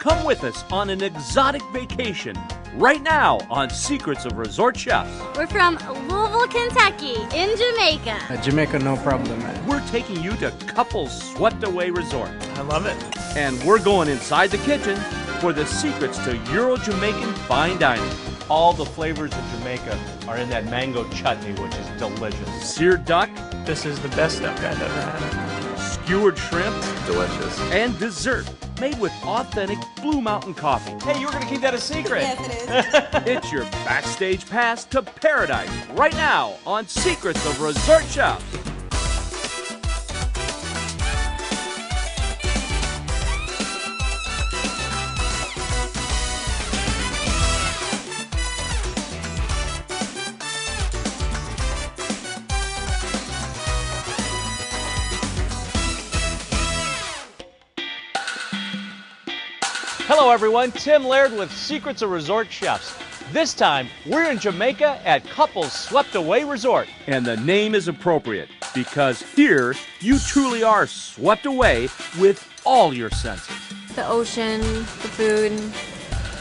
Come with us on an exotic vacation right now on Secrets of Resort Chefs. We're from Louisville, Kentucky, in Jamaica. Jamaica, no problem, man. We're taking you to Couples Swept Away Resort. I love it. And we're going inside the kitchen for the secrets to Euro-Jamaican fine dining. All the flavors of Jamaica are in that mango chutney, which is delicious. Seared duck. This is the best duck I've ever had. Skewered shrimp. Delicious. And dessert made with authentic Blue Mountain coffee. Hey, you were going to keep that a secret. Yes, it is. It's your backstage pass to paradise right now on Secrets of Resort Chefs. Hello everyone, Tim Laird with Secrets of Resort Chefs. This time, we're in Jamaica at Couples Swept Away Resort. And the name is appropriate because here you truly are swept away with all your senses. The ocean, the food,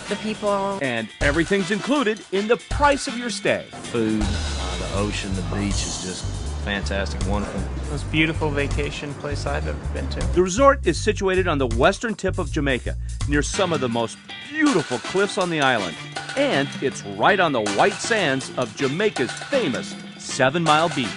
the people. And everything's included in the price of your stay. Food, the ocean, the beach is just fantastic, wonderful. Most beautiful vacation place I've ever been to. The resort is situated on the western tip of Jamaica, near some of the most beautiful cliffs on the island. And it's right on the white sands of Jamaica's famous 7 Mile Beach.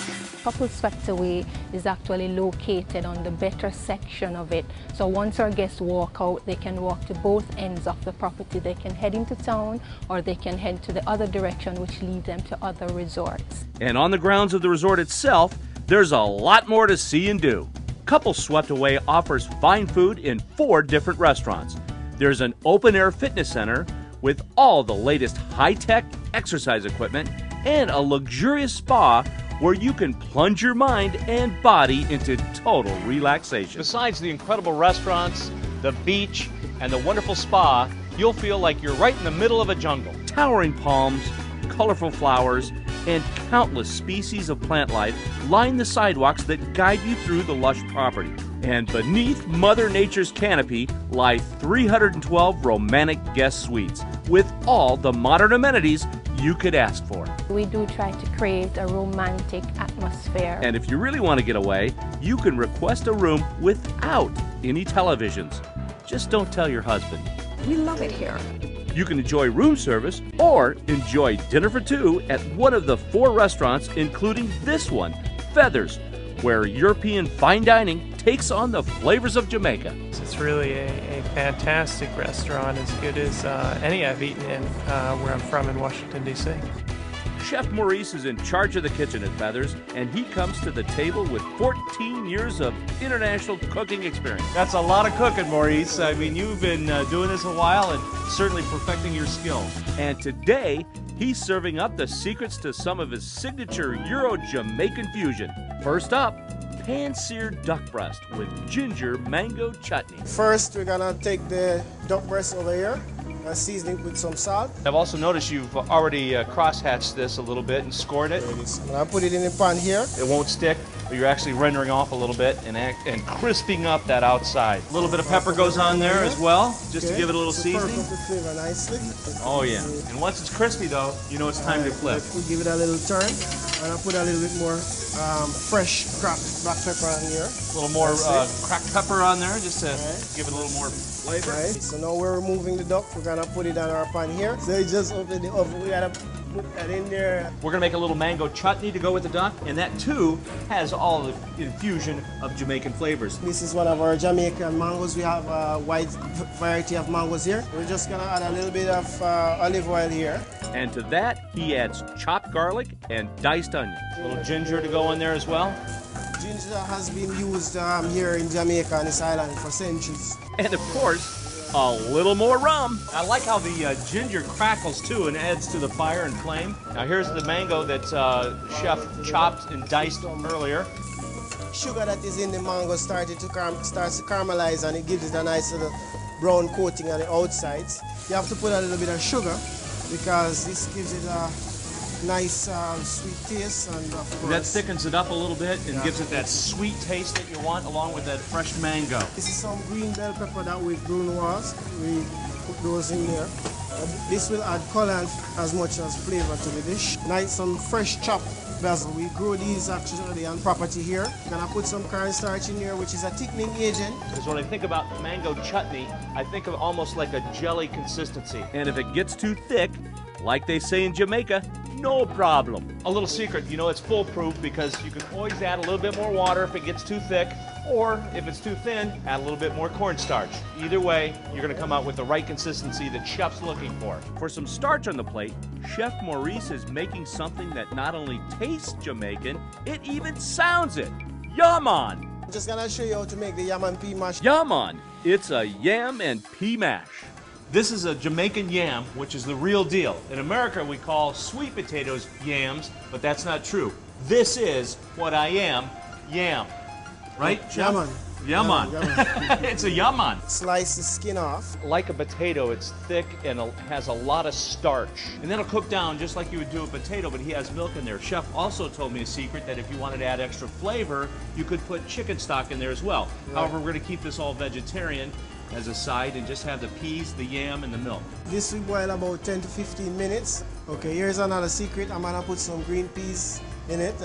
Couples Swept Away is actually located on the better section of it. So once our guests walk out, they can walk to both ends of the property. They can head into town or they can head to the other direction, which leads them to other resorts. And on the grounds of the resort itself, there's a lot more to see and do. Couples Swept Away offers fine food in 4 different restaurants. There's an open-air fitness center with all the latest high-tech exercise equipment and a luxurious spa where you can plunge your mind and body into total relaxation. Besides the incredible restaurants, the beach, and the wonderful spa, you'll feel like you're right in the middle of a jungle. Towering palms, colorful flowers, and countless species of plant life line the sidewalks that guide you through the lush property. And beneath Mother Nature's canopy lie 312 romantic guest suites with all the modern amenities you could ask for. We do try to create a romantic atmosphere. And if you really want to get away, you can request a room without any televisions. Just don't tell your husband. We love it here. You can enjoy room service or enjoy dinner for 2 at one of the 4 restaurants, including this one, Feathers, where European fine dining takes on the flavors of Jamaica. It's really a fantastic restaurant, as good as any I've eaten in where I'm from in Washington, D.C. Chef Maurice is in charge of the kitchen at Feathers, and he comes to the table with 14 years of international cooking experience. That's a lot of cooking, Maurice. I mean, you've been doing this a while and certainly perfecting your skills. And today, he's serving up the secrets to some of his signature Euro-Jamaican fusion. First up, pan-seared duck breast with ginger mango chutney. First, we're gonna take the duck breast over here and season it with some salt. I've also noticed you've already cross-hatched this a little bit and scored it. I'm gonna put it in the pan here. It won't stick, but you're actually rendering off a little bit and crisping up that outside. A little bit of pepper goes on there as well, just to give it a little seasoning. The flavor nicely. Oh yeah. And once it's crispy though, you know it's time to flip. We give it a little turn, and I'll put a little bit more fresh cracked black pepper on here. A little more cracked pepper on there, just to give it a little more flavor. Right. So now we're removing the duck. We're gonna put it on our pan here. So you just open the oven. We gotta put that in there. We're gonna make a little mango chutney to go with the duck, and that too has all the infusion of Jamaican flavors. This is one of our Jamaican mangoes. We have a wide variety of mangoes here. We're just gonna add a little bit of olive oil here. And to that, he adds chopped garlic and diced onions. A little ginger to go in there as well. Ginger has been used here in Jamaica on this island for centuries. And of course, a little more rum. I like how the ginger crackles too and adds to the fire and flame. Now here's the mango that Chef chopped and diced earlier. Sugar that is in the mango starts to caramelize, and it gives it a nice little brown coating on the outsides. You have to put a little bit of sugar because this gives it a nice sweet taste, and of course That thickens it up a little bit and gives it that sweet taste that you want, along with that fresh mango. this is some green bell pepper that we've grown was. We put those in there. This will add color as much as flavor to the dish. Nice, some fresh chopped basil. We grow these actually on property here. Gonna put some cornstarch in here, which is a thickening agent. Because when I think about mango chutney, I think of almost like a jelly consistency. And if it gets too thick, like they say in Jamaica, no problem. A little secret, you know it's foolproof because you can always add a little bit more water if it gets too thick, or if it's too thin, add a little bit more cornstarch. Either way, you're gonna come out with the right consistency that chef's looking for. For some starch on the plate, Chef Maurice is making something that not only tastes Jamaican, it even sounds it. Yaman! I'm just gonna show you how to make the yam and pea mash. Yaman! It's a yam and pea mash. This is a Jamaican yam, which is the real deal. In America, we call sweet potatoes yams, but that's not true. This is what I am, yam. Right, Chef? Yaman. Yaman. It's a yaman. Slice the skin off. Like a potato, it's thick and has a lot of starch. And that'll cook down just like you would do a potato, but he has milk in there. Chef also told me a secret that if you wanted to add extra flavor, you could put chicken stock in there as well. Right. However, we're gonna keep this all vegetarian as a side and just have the peas, the yam, and the milk. This will boil about 10 to 15 minutes. Okay, here's another secret. I'm gonna put some green peas in it.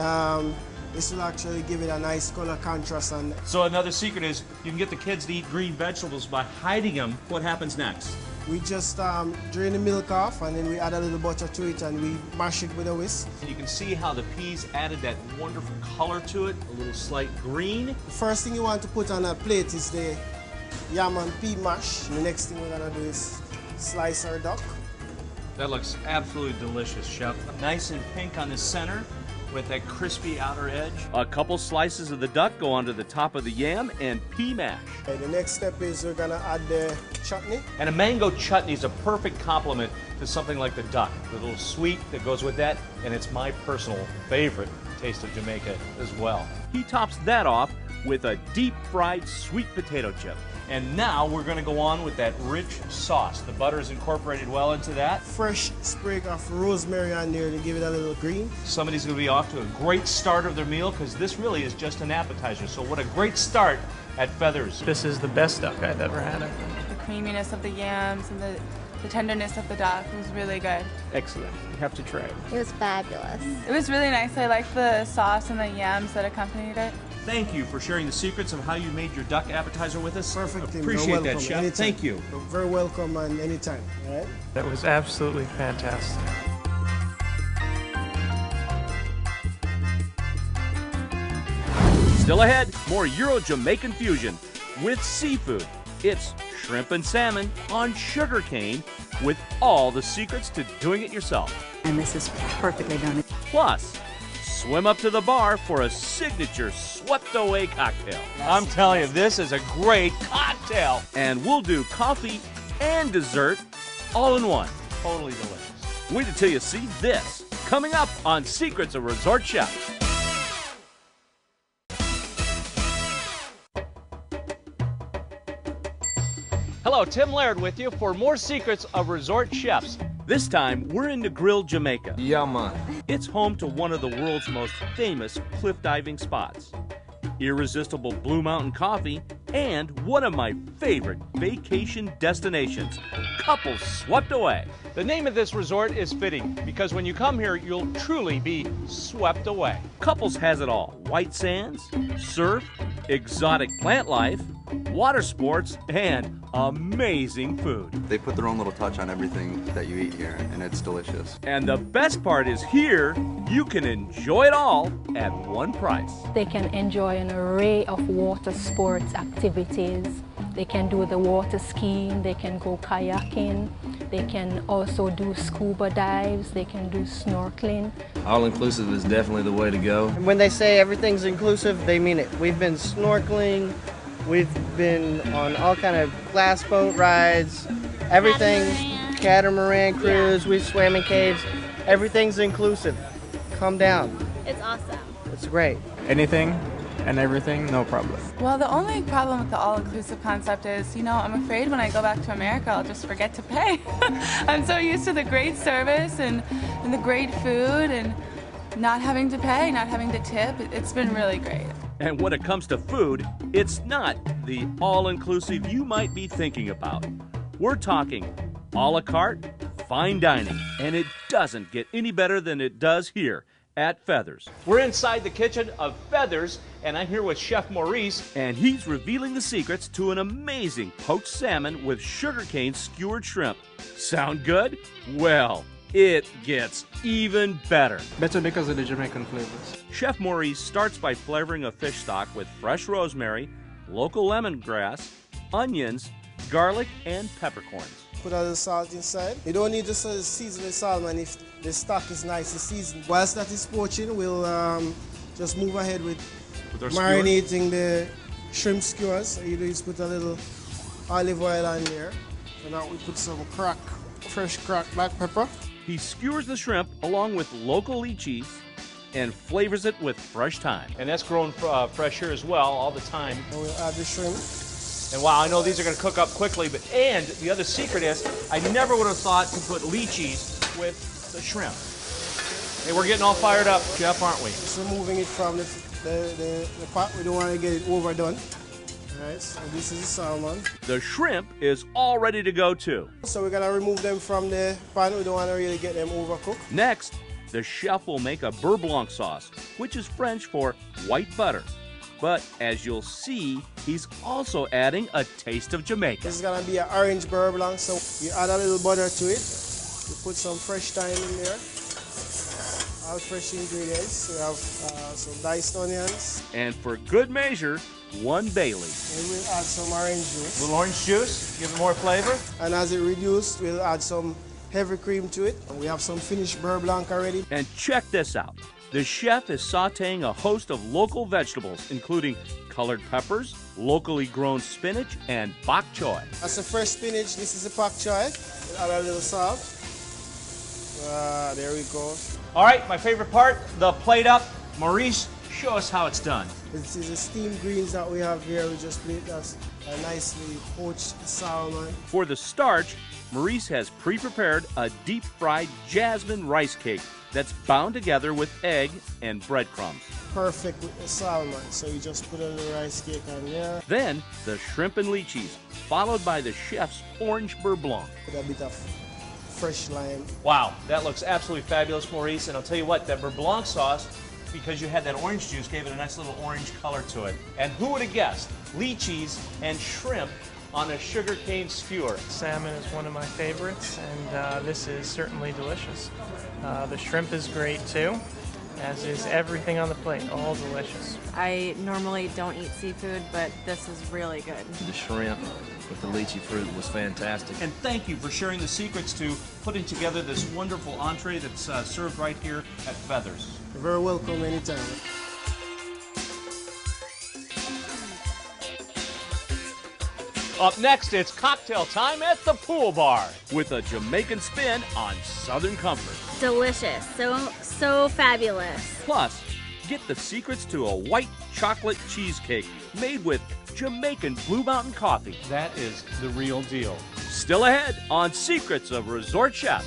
This will actually give it a nice color contrast. And So another secret is you can get the kids to eat green vegetables by hiding them. What happens next? we just drain the milk off, and then we add a little butter to it, and we mash it with a whisk. You can see how the peas added that wonderful color to it, a little slight green. The first thing you want to put on a plate is the yam and pea mash. The next thing we're gonna do is slice our duck. That looks absolutely delicious, Chef. Nice and pink on the center with that crispy outer edge. A couple slices of the duck go onto the top of the yam and pea mash. Okay, the next step is we're gonna add the chutney. And a mango chutney is a perfect complement to something like the duck. The little sweet that goes with that, and it's my personal favorite taste of Jamaica as well. He tops that off with a deep fried sweet potato chip. And now we're gonna go on with that rich sauce. The butter is incorporated well into that. Fresh sprig of rosemary on there to give it a little green. Somebody's gonna be off to a great start of their meal because this really is just an appetizer. So what a great start at Feathers. This is the best duck I've ever had, I think. The creaminess of the yams and the tenderness of the duck was really good. Excellent. You have to try it. It was fabulous. It was really nice. I liked the sauce and the yams that accompanied it. Thank you for sharing the secrets of how you made your duck appetizer with us. Perfect. Tim. Appreciate You're that, welcome. Chef. Anytime. Thank you. You're very welcome, and anytime. All right. That was absolutely fantastic. Still ahead, more Euro-Jamaican fusion with seafood. It's shrimp and salmon on sugarcane with all the secrets to doing it yourself. And this is perfectly done. Plus, swim up to the bar for a signature swept-away cocktail. I'm telling you, this is a great cocktail. And we'll do coffee and dessert all in one. Totally delicious. Wait until you see this. Coming up on Secrets of Resort Chef. Hello, Tim Laird with you for more Secrets of Resort Chefs. This time, we're in Negril, Jamaica. Yeah, man. It's home to one of the world's most famous cliff diving spots, irresistible Blue Mountain coffee, and one of my favorite vacation destinations, Couples Swept Away. The name of this resort is fitting because when you come here, you'll truly be swept away. Couples has it all: white sands, surf, exotic plant life, water sports, and amazing food. They put their own little touch on everything that you eat here, and it's delicious. And the best part is here, you can enjoy it all at one price. They can enjoy an array of water sports activities. They can do the water skiing, they can go kayaking, they can also do scuba dives, they can do snorkeling. All-inclusive is definitely the way to go. And when they say everything's inclusive, they mean it. We've been snorkeling, we've been on all kind of glass boat rides, everything, catamaran cruise, we've swam in caves, everything's inclusive. Come down. It's awesome. It's great. Anything and everything, no problem. Well, the only problem with the all-inclusive concept is, you know, I'm afraid when I go back to America, I'll just forget to pay. I'm so used to the great service and the great food and not having to pay, not having to tip. It's been really great. And when it comes to food, it's not the all-inclusive you might be thinking about. We're talking a la carte, fine dining, and it doesn't get any better than it does here at Feathers. We're inside the kitchen of Feathers, and I'm here with Chef Maurice. And he's revealing the secrets to an amazing poached salmon with sugarcane skewered shrimp. Sound good? Well, it gets even better. Better because of the Jamaican flavors. Chef Maurice starts by flavoring a fish stock with fresh rosemary, local lemongrass, onions, garlic, and peppercorns. Put a little salt inside. You don't need to season the salmon if the stock is nicely seasoned. Whilst that is poaching, we'll just move ahead with marinating the shrimp skewers. So you just put a little olive oil on there. And now we put some fresh cracked black pepper. He skewers the shrimp along with local lychees and flavors it with fresh thyme. And that's grown fresh here as well, all the time. And we'll add the shrimp. And wow, I know these are going to cook up quickly, and the other secret is, I never would have thought to put lychees with the shrimp. Hey, we're getting all fired up, Chef, aren't we? Just removing it from the pot. We don't want to get it overdone. All right, so this is the salmon. The shrimp is all ready to go too. So we're going to remove them from the pan. We don't want to really get them overcooked. Next, the chef will make a beurre blanc sauce, which is French for white butter. But as you'll see, he's also adding a taste of Jamaica. This is going to be an orange beurre blanc, so you add a little butter to it. You put some fresh thyme in there. All fresh ingredients. We have some diced onions. And for good measure, 1 bay leaf. And we'll add some orange juice. A little orange juice, give it more flavor. And as it reduces, we'll add some heavy cream to it. And we have some finished beurre blanc already. And check this out. The chef is sauteing a host of local vegetables, including colored peppers, locally grown spinach, and bok choy. That's the fresh spinach. This is the bok choy. We'll add a little salt. There we go. All right, my favorite part, the plate up. Maurice, show us how it's done. This is the steamed greens that we have here. We just plate us a nicely poached salmon. For the starch, Maurice has pre-prepared a deep-fried jasmine rice cake that's bound together with egg and breadcrumbs. Perfect with the salmon, so you just put a little rice cake on there. Then the shrimp and lychees, followed by the chef's orange beurre blanc. Put a bit of fresh lime. Wow, that looks absolutely fabulous, Maurice. And I'll tell you what, that beurre blanc sauce, because you had that orange juice, gave it a nice little orange color to it. And who would have guessed? Lychees and shrimp on a sugarcane skewer. Salmon is one of my favorites, and this is certainly delicious. The shrimp is great too, as is everything on the plate, all delicious. I normally don't eat seafood, but this is really good. The shrimp with the lychee fruit was fantastic. And thank you for sharing the secrets to putting together this wonderful entree that's served right here at Feathers. You're very welcome anytime. Up next, it's cocktail time at the pool bar. With a Jamaican spin on Southern comfort. Delicious. So fabulous. Plus, get the secrets to a white chocolate cheesecake made with Jamaican Blue Mountain coffee. That is the real deal. Still ahead on Secrets of Resort Chef.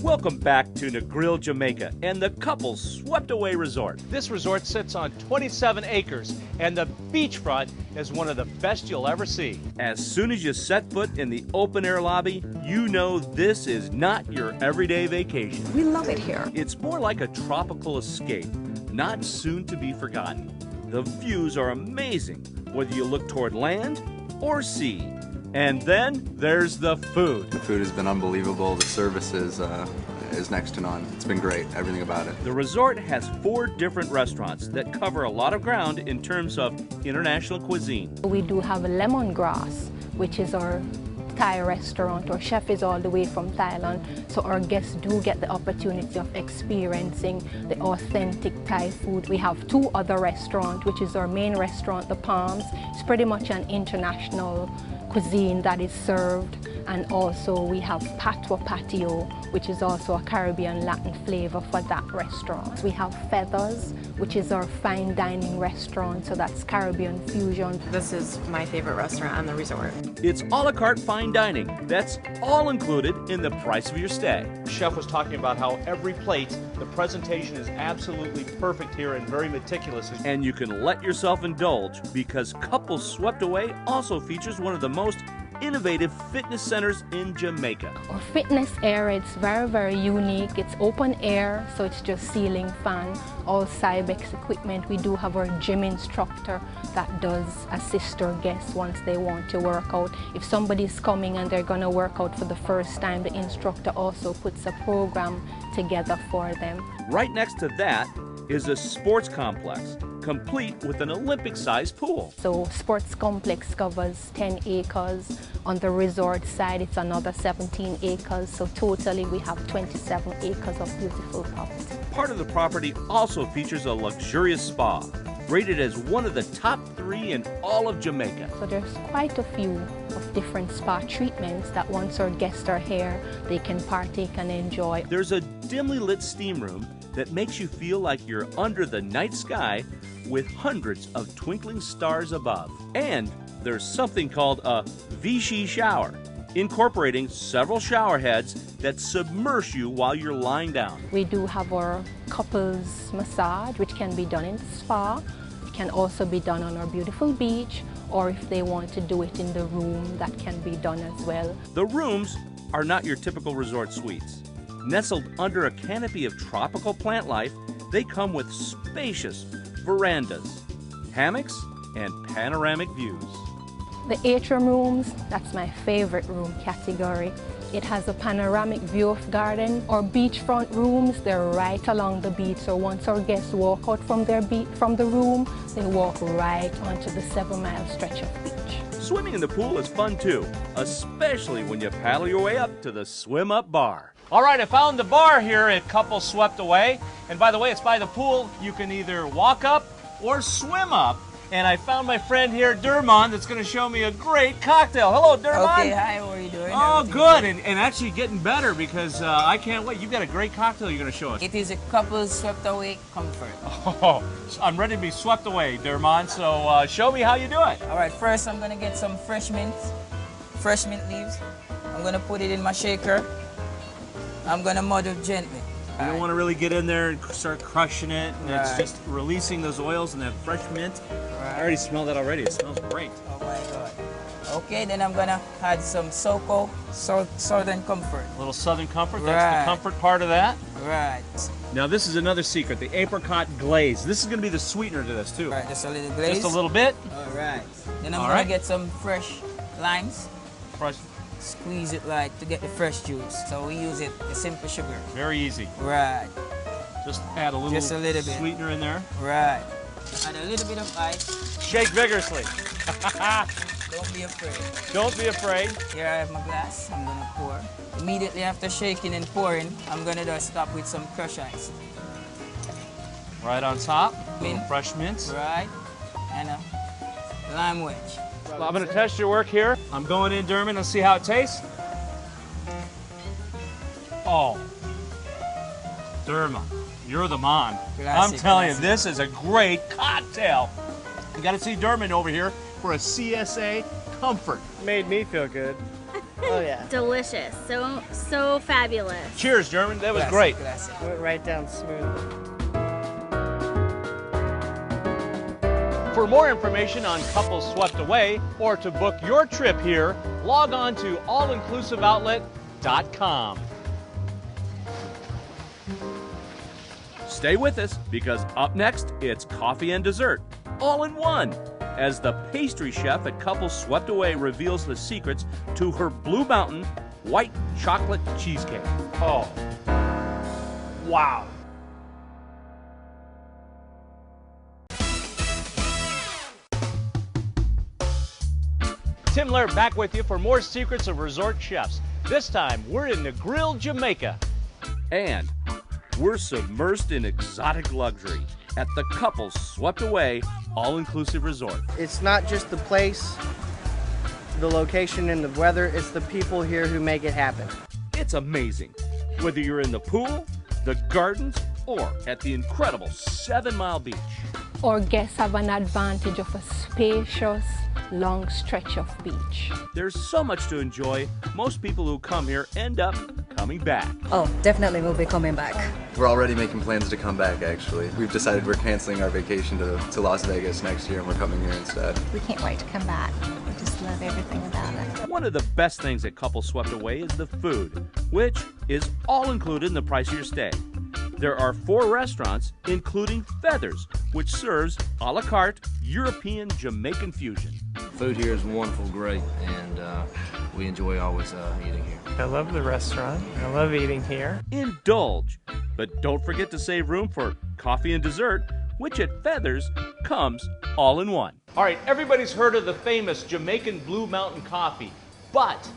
Welcome back to Negril, Jamaica, and the Couples Swept Away Resort. This resort sits on 27 acres, and the beachfront is one of the best you'll ever see. As soon as you set foot in the open-air lobby, you know this is not your everyday vacation. We love it here. It's more like a tropical escape, not soon to be forgotten. The views are amazing, whether you look toward land or sea. And then there's the food. The food has been unbelievable. The service is next to none. It's been great, everything about it. The resort has 4 different restaurants that cover a lot of ground in terms of international cuisine. We do have Lemongrass, which is our Thai restaurant. Our chef is all the way from Thailand, so our guests do get the opportunity of experiencing the authentic Thai food. We have 2 other restaurants, which is our main restaurant, The Palms. It's pretty much an international cuisine that is served And also we have Patwa Patio, which is also a Caribbean Latin flavor for that restaurant. We have Feathers, which is our fine dining restaurant, so that's Caribbean fusion. This is my favorite restaurant on the resort. It's a la carte fine dining. That's all included in the price of your stay. Chef was talking about how every plate, the presentation is absolutely perfect here and very meticulous. And you can let yourself indulge because Couples Swept Away also features one of the most innovative fitness centers in Jamaica. Our fitness area, it's very, very unique. It's open air, so it's just ceiling fan, all Cybex equipment. We do have our gym instructor that does assist our guests once they want to work out. If somebody's coming and they're gonna work out for the first time, the instructor also puts a program together for them. Right next to that is a sports complex, complete with an Olympic-sized pool. So sports complex covers 10 acres. On the resort side, it's another 17 acres. So totally we have 27 acres of beautiful property. Part of the property also features a luxurious spa, rated as one of the top 3 in all of Jamaica. So there's quite a few of different spa treatments that once our guests are here, they can partake and enjoy. There's a dimly lit steam room that makes you feel like you're under the night sky with hundreds of twinkling stars above. And there's something called a Vichy shower, incorporating several shower heads that submerge you while you're lying down. We do have our couples massage, which can be done in the spa. It can also be done on our beautiful beach, or if they want to do it in the room, that can be done as well. The rooms are not your typical resort suites. Nestled under a canopy of tropical plant life, they come with spacious verandas, hammocks, and panoramic views. The atrium rooms, that's my favorite room category. It has a panoramic view of garden. Our beachfront rooms, they're right along the beach, so once our guests walk out from the room, they walk right onto the 7-mile stretch of beach. Swimming in the pool is fun too, especially when you paddle your way up to the swim-up bar. All right, I found the bar here at Couples Swept Away. And by the way, it's by the pool. You can either walk up or swim up. And I found my friend here, Dermon, that's going to show me a great cocktail. Hello, Dermon. Okay, hi, how are you doing? Oh, good. And actually getting better because I can't wait. You've got a great cocktail you're going to show us. It is a Couples Swept Away Comfort. Oh, I'm ready to be swept away, Dermon. So show me how you do it. All right, first I'm going to get some fresh mint leaves. I'm going to put it in my shaker. I'm going to muddle gently. You don't want to really get in there and start crushing it, and it's just releasing those oils and that fresh mint. I already smell that already. It smells great. Oh my God. Okay, then I'm going to add some Southern Comfort. A little Southern Comfort. That's the comfort part of that. Right. Now this is another secret, the apricot glaze. This is going to be the sweetener to this too. Right, just a little glaze. Just a little bit. All right. Then I'm going to get some fresh limes. Fresh. Squeeze it like to get the fresh juice. So we use it, the simple sugar. Very easy. Right. Just add a little bit sweetener in there. Right. Add a little bit of ice. Shake vigorously. Don't be afraid. Don't be afraid. Here I have my glass. I'm gonna pour. Immediately after shaking and pouring, I'm gonna just stop with some crushed ice. Right on top. Mint. Fresh mint. Right. And a lime wedge. Well, I'm going to test your work here. I'm going in, Dermon. Let's see how it tastes. Oh, Dermon, you're the man. I'm telling you, this is a great cocktail. You got to see Dermon over here for a CSA Comfort. Made me feel good. Oh yeah. Delicious. So fabulous. Cheers, Dermon. That was great. Went right down smooth. For more information on Couples Swept Away or to book your trip here, log on to allinclusiveoutlet.com. Stay with us because up next, it's coffee and dessert, all in one, as the pastry chef at Couples Swept Away reveals the secrets to her Blue Mountain white chocolate cheesecake. Oh, wow. Tim Laird back with you for more secrets of resort chefs. This time, we're in Negril, Jamaica. And we're submersed in exotic luxury at the Couples Swept Away all-inclusive resort. It's not just the place the location and the weather. It's the people here who make it happen. It's amazing. Whether you're in the pool, the gardens, or at the incredible 7 Mile Beach. Our guests have an advantage of a spacious, long stretch of beach. There's so much to enjoy. Most people who come here end up coming back. Oh, definitely we'll be coming back. We're already making plans to come back, actually. We've decided we're canceling our vacation to Las Vegas next year, and we're coming here instead. We can't wait to come back. We just love everything about it. One of the best things at Couple Swept Away is the food, which is all included in the price of your stay. There are 4 restaurants, including Feathers, which serves a la carte European Jamaican fusion. Food here is wonderful, great, and we enjoy always eating here. I love the restaurant. I love eating here. Indulge, but don't forget to save room for coffee and dessert, which at Feathers comes all in one. All right, everybody's heard of the famous Jamaican Blue Mountain Coffee, but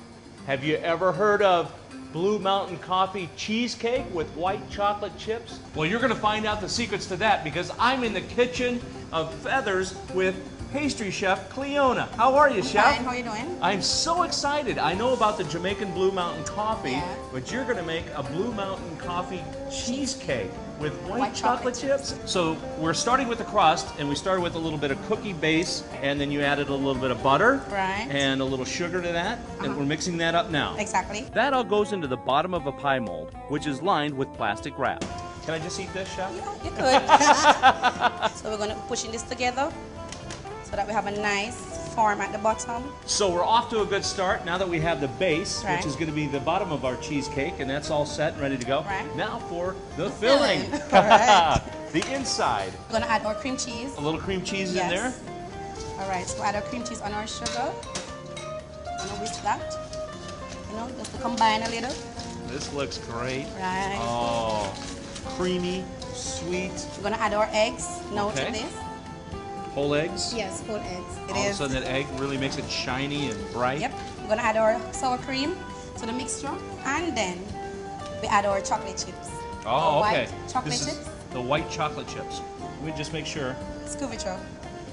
have you ever heard of Blue Mountain Coffee cheesecake with white chocolate chips? Well, you're gonna find out the secrets to that because I'm in the kitchen of Feathers with pastry chef Cleona. How are you, chef? Fine, how are you doing? I'm so excited. I know about the Jamaican Blue Mountain Coffee, but you're gonna make a Blue Mountain Coffee cheesecake with white chocolate chips. So we're starting with the crust, and we started with a little bit of cookie base, and then you added a little bit of butter, right, and a little sugar to that, and we're mixing that up now. Exactly. That all goes into the bottom of a pie mold, which is lined with plastic wrap. Can I just eat this, chef? Yeah, you could. So we're gonna push this together so that we have a nice form at the bottom. So we're off to a good start now that we have the base, Right. which is going to be the bottom of our cheesecake, and that's all set and ready to go. Right. Now for the filling. All right. The inside. We're gonna add our cream cheese. A little cream cheese in there. All right, so add our cream cheese on our sugar. And whisk that. You know, just to combine a little. This looks great. Right. Oh, creamy, sweet. We're gonna add our eggs now Okay. to this. Whole eggs. Yes, whole eggs. It All of a is. sudden, that egg really makes it shiny and bright. Yep. We're gonna add our sour cream to the mixture, and then we add our chocolate chips. Oh, Our okay. White chocolate This is chips. the white chocolate chips. Let me just make sure. Scoop it up.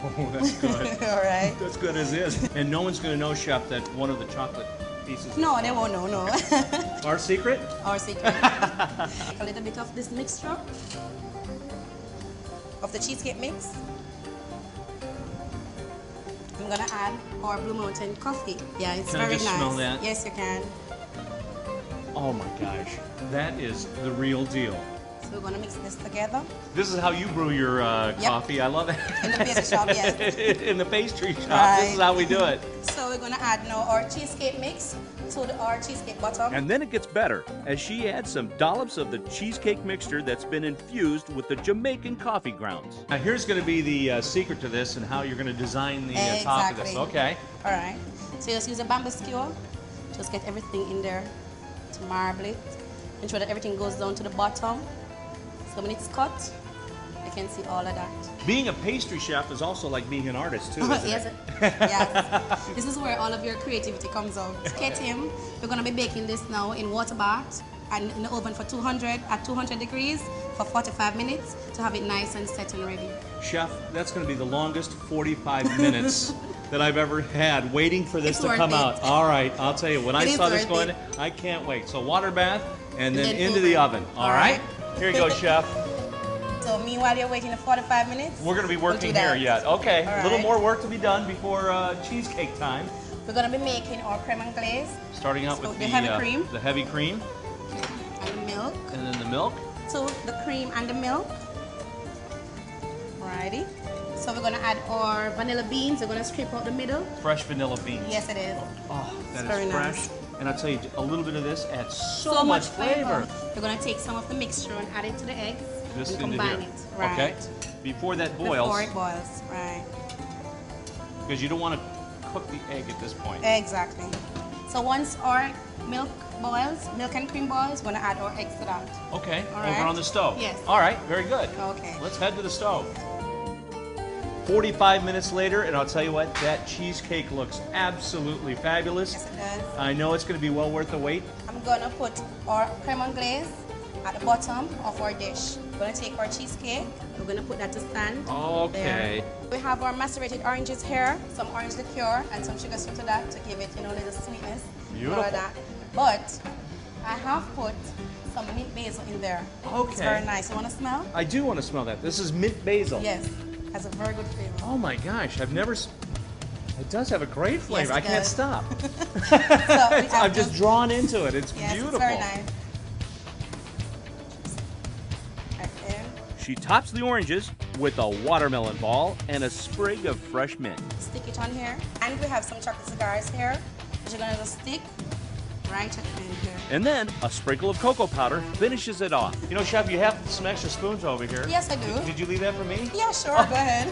Oh, that's good. All right. That's good as is. And no one's going to know, chef, that one of the chocolate pieces. No, they won't know. No. Our secret? Our secret. Take a little bit of this mixture of the cheesecake mix. I'm gonna add our Blue Mountain coffee. Yeah, it's Can I very just nice. smell that? Yes, you can. Oh my gosh, that is the real deal. So we're gonna mix this together. This is how you brew your coffee. I love it. In the pastry shop, yes. In the pastry shop. Right. This is how we do it. So we're gonna add now our cheesecake mix to our cheesecake bottom. And then it gets better as she adds some dollops of the cheesecake mixture that's been infused with the Jamaican coffee grounds. Now here's going to be the secret to this and how you're going to design the top of this. Okay. All right. So just use a bamboo skewer. Just get everything in there to marble it. Ensure that everything goes down to the bottom. So when it's cut, you can see all of that. Being a pastry chef is also like being an artist too, isn't Yes, it? yes. This is where all of your creativity comes out. Okay, Tim, we're gonna be baking this now in water bath and in the oven for 200 degrees for 45 minutes to have it nice and set and ready. Chef, that's going to be the longest 45 minutes that I've ever had waiting for this It's to worth come it. out. All right, I'll tell you, when I It is saw this worth going, it. I can't wait. So water bath and then Then into the oven. oven. All right? Here you go, chef. So meanwhile you're waiting the 45 minutes, We're going to be we'll working do that. here yet. Okay, All a little right. more work to be done before cheesecake time. We're gonna be making our creme and glaze. Starting out So with the heavy cream. the heavy cream, And the milk. and then the milk. So the cream and the milk. Alrighty. So we're gonna add our vanilla beans. We're gonna scrape out the middle. Fresh vanilla beans. Yes, it is. Oh, It's that very is fresh. nice. And I'll tell you, a little bit of this adds so much flavor. We're gonna take some of the mixture and add it to the eggs Just and into combine here. it. Right. Okay. Before that boils, Before it boils, right. because you don't want to cook the egg at this point. Exactly. So once our milk boils, milk and cream boils, we're gonna add our eggs to that. Okay, All over right. on the stove. Yes. All right, very good. Okay. Let's head to the stove. 45 minutes later, and I'll tell you what, that cheesecake looks absolutely fabulous. Yes, it does. I know it's going to be well worth the wait. I'm gonna put our creme and glaze at the bottom of our dish. going to take our cheesecake. We're going to put that to stand. Okay. There. We have our macerated oranges here, some orange liqueur, and some sugar syrup to that to give it, you know, a little sweetness. Beautiful. All of that. But I have put some mint basil in there. Okay. It's very nice. You want to smell? I do want to smell that. This is mint basil. Yes. Has a very good flavor. Oh my gosh, I've never. It does have a great flavor. Yes, I can't does. stop. So I'm just drawn into it. It's yes, beautiful. It's very nice. Right there. She tops the oranges with a watermelon ball and a sprig of fresh mint. Stick it on here. And we have some chocolate cigars here, which you're going to just stick right at the end here. And then a sprinkle of cocoa powder finishes it off. You know, Chef, you have some extra spoons over here. Yes, I do. Did you leave that for me? Yeah, sure. Go ahead.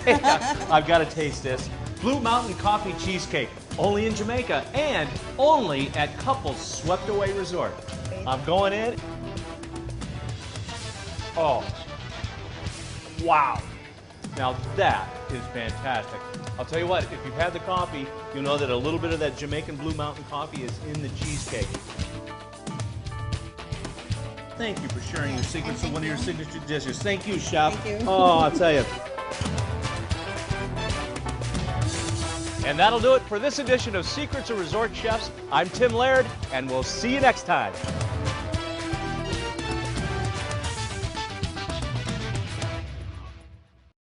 I've got to taste this. Blue Mountain Coffee Cheesecake, only in Jamaica and only at Couples Swept Away Resort. I'm going in. Oh, wow. Now that is fantastic. I'll tell you what, if you've had the coffee, you'll know that a little bit of that Jamaican Blue Mountain coffee is in the cheesecake. Thank you for sharing your secrets of one of your signature dishes. Thank you, Chef. Thank you. Oh, I'll tell you. And that'll do it for this edition of Secrets of Resort Chefs. I'm Tim Laird, and we'll see you next time.